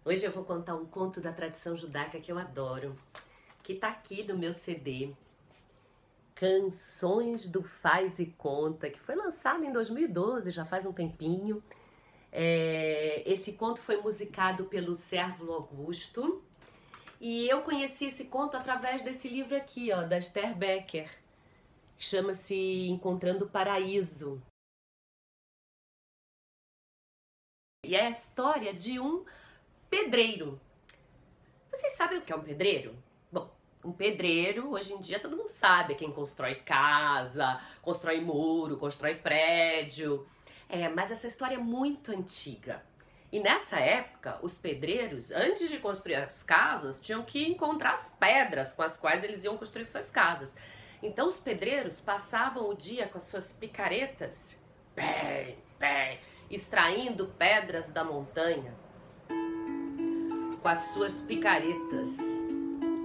Hoje eu vou contar um conto da tradição judaica que eu adoro, que tá aqui no meu CD, Canções do Faz e Conta, que foi lançado em 2012, já faz um tempinho. Esse conto foi musicado pelo Sérvulo Augusto e eu conheci esse conto através desse livro aqui, ó, da Esther Becker, que chama-se Encontrando o Paraíso. E é a história de um pedreiro. Vocês sabem o que é um pedreiro? Bom, um pedreiro, hoje em dia todo mundo sabe, é quem constrói casa, constrói muro, constrói prédio. Mas essa história é muito antiga. E nessa época, os pedreiros, antes de construir as casas, tinham que encontrar as pedras com as quais eles iam construir suas casas. Então os pedreiros passavam o dia com as suas picaretas, extraindo pedras da montanha com as suas picaretas.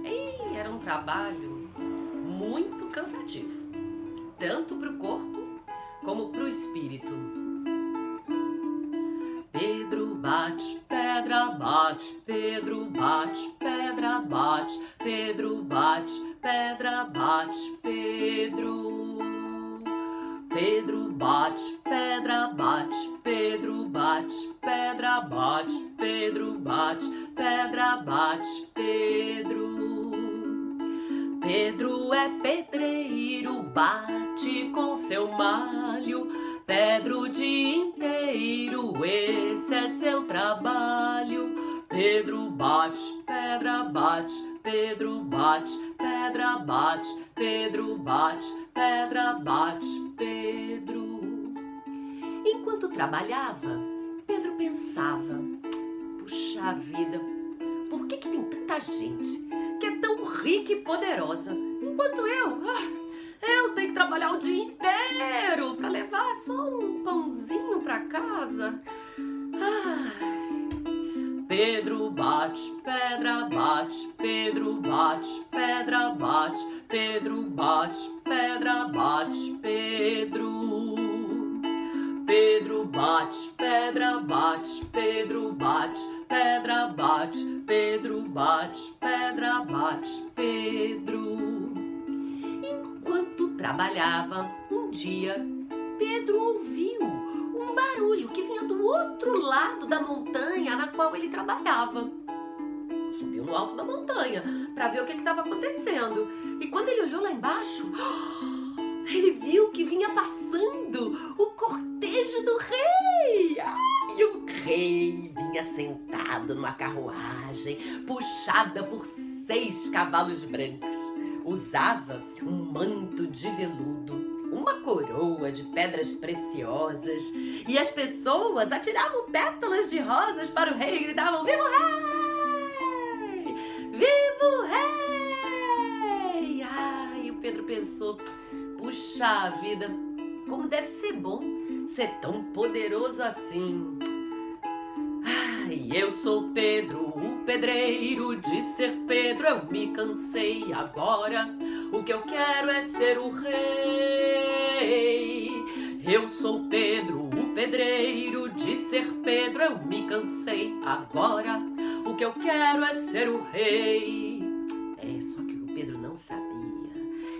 E era um trabalho muito cansativo, tanto para o corpo como para o espírito. Pedro bate, pedra bate, Pedro bate, pedra bate, Pedro bate, pedra bate, Pedro. Pedro bate, pedra bate, Pedro bate, pedra bate, Pedro bate, pedra bate, Pedro. Pedro é pedreiro, bate com seu malho, pedra o dia inteiro, esse é seu trabalho. Pedro bate, pedra bate, Pedro bate, pedra bate, Pedro bate, pedra bate, Pedro. Enquanto trabalhava, Pedro pensava: puxa vida, por que tem tanta gente que é tão rica e poderosa, enquanto eu tenho que trabalhar o dia inteiro para levar só um pãozinho para casa? Pedro bate, pedra bate, Pedro bate, pedra bate, Pedro bate, pedra bate, Pedro. Pedro bate, pedra bate, Pedro bate, pedra bate, Pedro bate, pedra bate, Pedro. Enquanto trabalhava, um dia, Pedro ouviu um barulho que vinha do outro lado da montanha na qual ele trabalhava. Subiu no alto da montanha para ver o que estava acontecendo. E quando ele olhou lá embaixo, ele viu que vinha passando o cortejo do rei. E o rei vinha sentado numa carruagem puxada por 6 cavalos brancos. Usava um manto de veludo, uma coroa de pedras preciosas, e as pessoas atiravam pétalas de rosas para o rei e gritavam: viva o rei! Viva o rei! E o Pedro pensou: puxa vida, como deve ser bom ser tão poderoso assim. Eu sou Pedro, o pedreiro, de ser Pedro eu me cansei agora. O que eu quero é ser o rei. Eu sou Pedro, o pedreiro, de ser Pedro eu me cansei agora. O que eu quero é ser o rei. Só que o que o Pedro não sabia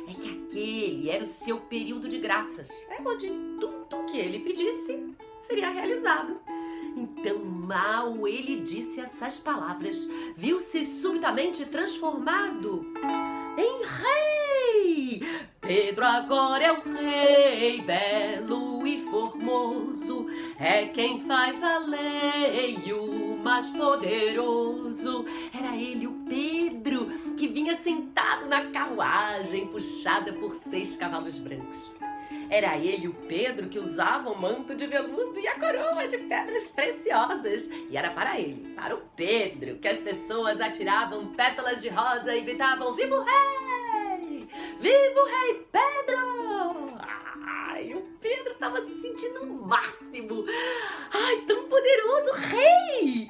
é que aquele era o seu período de graças, onde tudo que ele pedisse seria realizado. Então, mal ele disse essas palavras, viu-se subitamente transformado em rei. Pedro agora é o rei, belo e formoso, é quem faz a lei, o mais poderoso. Era ele, o Pedro, que vinha sentado na carruagem puxada por 6 cavalos brancos. Era ele, o Pedro, que usava o manto de veludo e a coroa de pedras preciosas. E era para ele, para o Pedro, que as pessoas atiravam pétalas de rosa e gritavam: viva o rei! Viva o rei Pedro! E o Pedro estava se sentindo o máximo. Tão poderoso rei!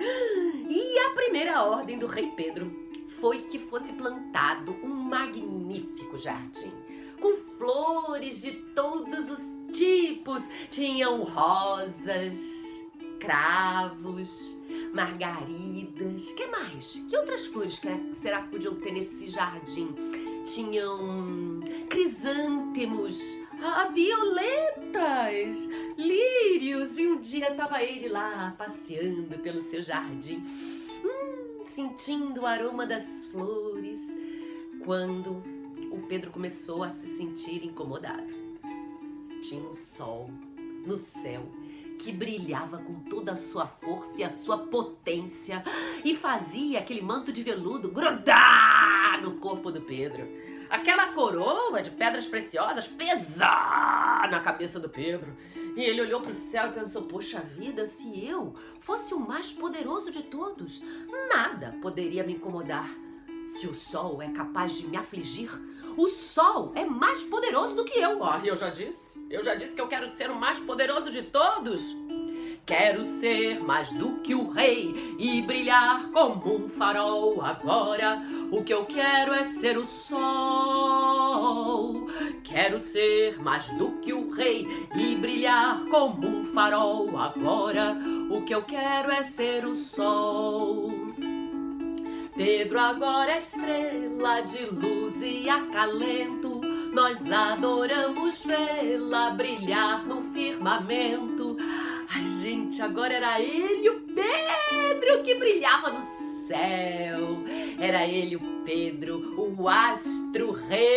E a primeira ordem do rei Pedro foi que fosse plantado um magnífico jardim, com flores de todos os tipos. Tinham rosas, cravos, margaridas. Que mais? Que outras flores será que podiam ter nesse jardim? Tinham crisântemos, violetas, lírios. E um dia estava ele lá passeando pelo seu jardim, sentindo o aroma das flores, quando o Pedro começou a se sentir incomodado. Tinha um sol no céu que brilhava com toda a sua força e a sua potência e fazia aquele manto de veludo grudar no corpo do Pedro. Aquela coroa de pedras preciosas pesar na cabeça do Pedro. E ele olhou para o céu e pensou, poxa vida, se eu fosse o mais poderoso de todos, nada poderia me incomodar. Se o sol é capaz de me afligir, o sol é mais poderoso do que eu. Eu já disse que eu quero ser o mais poderoso de todos. Quero ser mais do que o rei e brilhar como um farol. Agora o que eu quero é ser o sol. Quero ser mais do que o rei e brilhar como um farol. Agora o que eu quero é ser o sol. Pedro agora é estrela de luz e acalento. Nós adoramos vê-la brilhar no firmamento. Ai, gente, agora era ele, o Pedro, que brilhava no céu. Era ele, o Pedro, o astro-rei,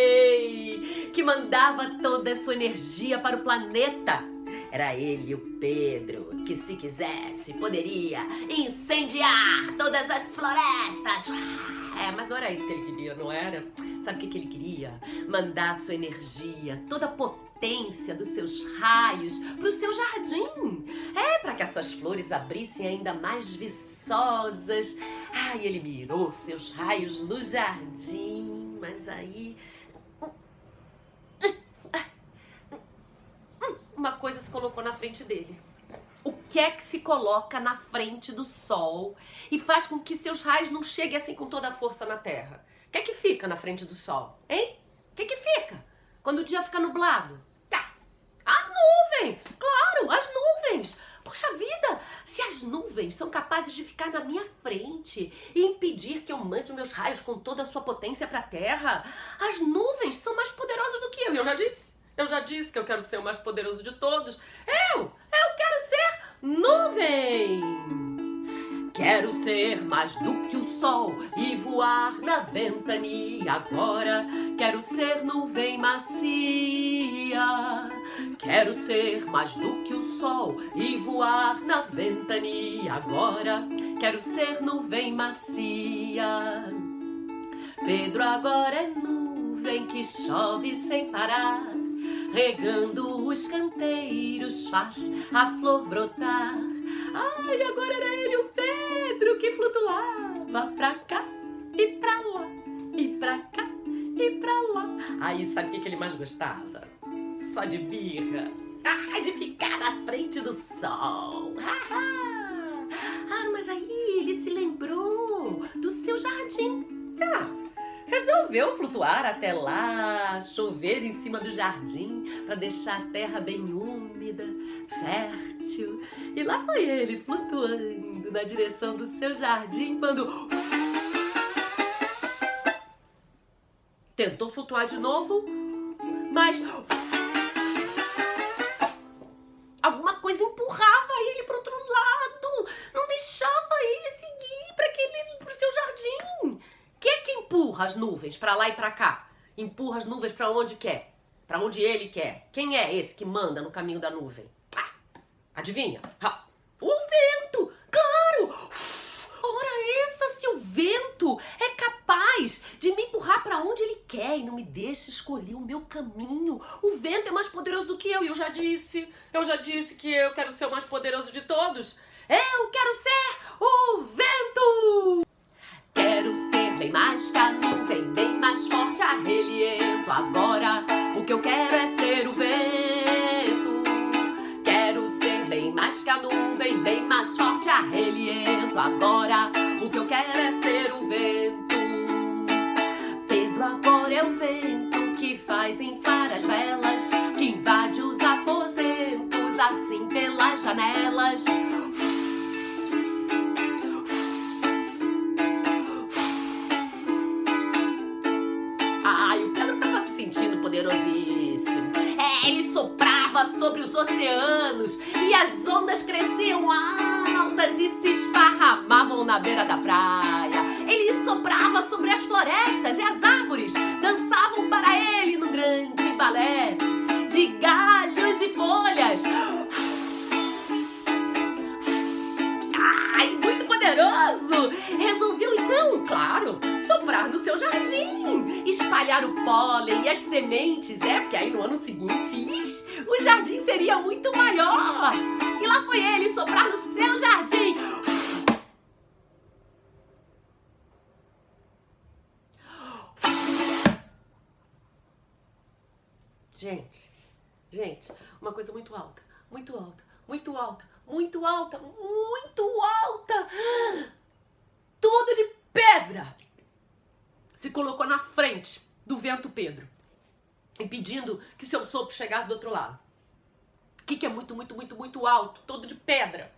que mandava toda a sua energia para o planeta. Era ele, o Pedro, que se quisesse poderia incendiar todas as florestas. Mas não era isso que ele queria, não era? Sabe o que ele queria? Mandar sua energia, toda a potência dos seus raios para o seu jardim. Para que as suas flores abrissem ainda mais viçosas. E ele mirou seus raios no jardim, mas aí uma coisa se colocou na frente dele. O que é que se coloca na frente do sol e faz com que seus raios não cheguem assim com toda a força na terra? O que é que fica na frente do sol, hein? O que é que fica quando o dia fica nublado? A nuvem! Claro, as nuvens! Poxa vida, se as nuvens são capazes de ficar na minha frente e impedir que eu mande os meus raios com toda a sua potência para a terra, as nuvens são mais poderosas do que eu. Eu já disse que eu quero ser o mais poderoso de todos. Eu quero ser nuvem. Quero ser mais do que o sol e voar na ventania. Agora quero ser nuvem macia. Quero ser mais do que o sol e voar na ventania. Agora quero ser nuvem macia. Pedro agora é nuvem que chove sem parar, regando os canteiros faz a flor brotar. Agora era ele, o Pedro, que flutuava pra cá e pra lá, e pra cá e pra lá. Sabe o que ele mais gostava? Só de birra. De ficar na frente do sol. Mas aí ele se lembrou do seu jardim. Resolveu flutuar até lá, chover em cima do jardim para deixar a terra bem úmida, fértil. E lá foi ele flutuando na direção do seu jardim quando tentou flutuar de novo, mas alguma coisa empurrava ele para outro lado, não deixava ele seguir para o seu jardim. Quem é que empurra as nuvens para lá e para cá? Empurra as nuvens para onde quer, para onde ele quer. Quem é esse que manda no caminho da nuvem? Adivinha? O vento! Claro! Ora essa, se o vento é capaz de me empurrar para onde ele quer e não me deixa escolher o meu caminho. O vento é mais poderoso do que eu. E eu já disse que eu quero ser o mais poderoso de todos. Eu quero ser o vento! Quero ser bem mais que a nuvem, bem mais forte, arreliento. Agora o que eu quero é ser o vento. Quero ser bem mais que a nuvem, bem mais forte, arreliento. Agora o que eu quero é ser o vento. Pedro agora é o vento que faz inflar as velas, que invade os aposentos assim pelas janelas. sobre os oceanos e as ondas cresciam altas e se esparramavam na beira da praia. Ele soprava sobre as florestas e as árvores dançavam para ele num grande balé de galhos e folhas. Ai, muito poderoso! Resolveu então, claro, soprar no seu jardim, espalhar o pólen e as sementes, porque aí no ano seguinte, o jardim seria muito maior. E lá foi ele soprar no seu jardim. Gente, uma coisa muito alta, muito alta, muito alta, muito alta, muito alta. Tudo de pedra. Se colocou na frente do vento Pedro, impedindo que seu sopro chegasse do outro lado. O que é muito, muito, muito, muito alto, todo de pedra?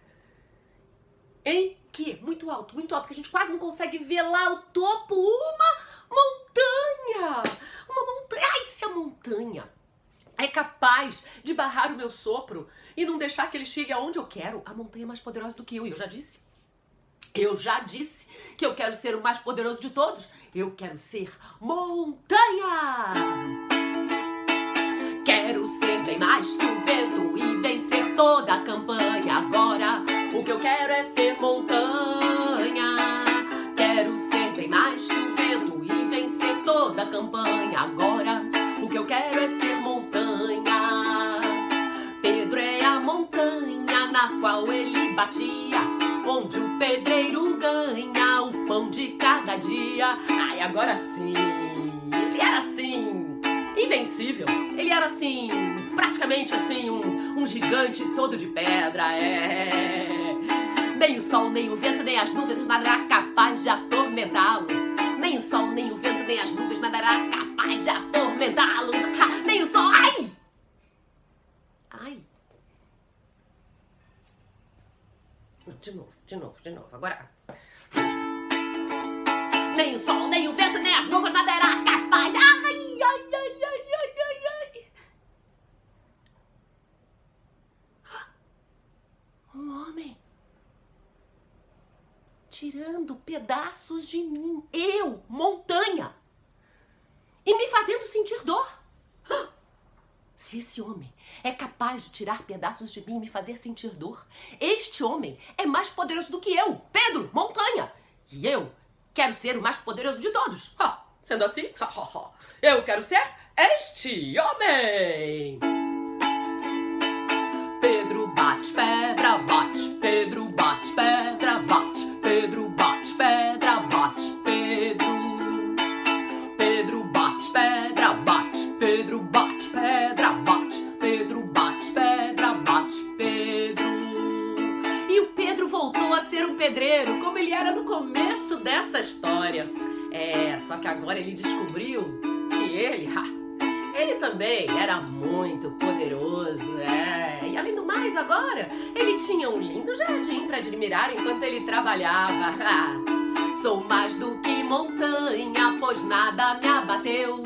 Hein? Que? Muito alto, que a gente quase não consegue ver lá o topo. Uma montanha! Uma montanha! Ai, se a montanha é capaz de barrar o meu sopro e não deixar que ele chegue aonde eu quero, a montanha é mais poderosa do que eu. E eu já disse que eu quero ser o mais poderoso de todos. Eu quero ser montanha! Quero ser bem mais que o vento e vencer toda a campanha. Agora, o que eu quero é ser montanha. Quero ser bem mais que o vento e vencer toda a campanha. Agora, o que eu quero é ser montanha. Pedro é a montanha na qual ele batia, onde o pedreiro ganha o pão de cada dia. Ai, agora sim, ele era assim, invencível. Ele era assim, praticamente assim, um gigante todo de pedra, Nem o sol, nem o vento, nem as nuvens nada era capaz de atormentá-lo. Nem o sol, nem o vento, nem as nuvens nada era capaz de atormentá-lo. Nem o sol, ai! Ai! De novo, agora. Nem o sol, nem o vento, nem as nuvens nada era capaz. Ai! Um homem tirando pedaços de mim, eu, montanha, e me fazendo sentir dor. Se esse homem é capaz de tirar pedaços de mim e me fazer sentir dor, este homem é mais poderoso do que eu, Pedro, montanha. E eu quero ser o mais poderoso de todos. Sendo assim, eu quero ser este homem. Pedro bate pedra, bate. Pedro bate pedra, bate. Pedro bate pedra, bate. Pedro bate pedra, bate. Pedro bate pedra, bate. Pedro bate pedra, bate. Pedro. E o Pedro voltou a ser um pedreiro, como ele era no começo dessa história. Só que agora ele descobriu que ele também era muito poderoso, E além do mais, agora, ele tinha um lindo jardim para admirar enquanto ele trabalhava. Sou mais do que montanha, pois nada me abateu.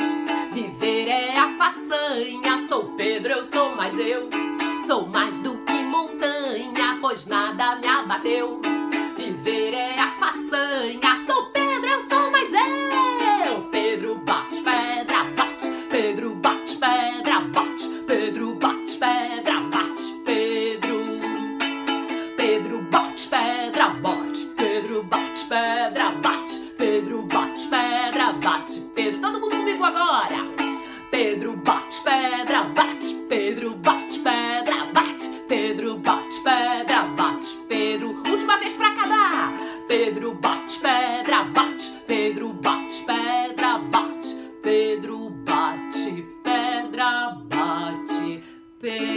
Viver é a façanha, sou Pedro, eu sou mais eu. Sou mais do que montanha, pois nada me abateu. Viver é a façanha, sou Pedro, eu sou mais eu. Pedro bate pedra, bate. Pedro bate pedra, bate. Pedro bate pedra, bate. Pedro bate pedra, bate. Pedro bate pedra, bate. Pedro bate pedra, bate. Pedro, todo mundo comigo agora. Pedro bate pedra, bate. Pedro bate pedra, bate. Pedro bate pedra, bate. Pedro, última vez pra acabar. Pedro bate pedra, bate. Pedro bate pedra, bate. Pedro bate pedra, bate. Pedro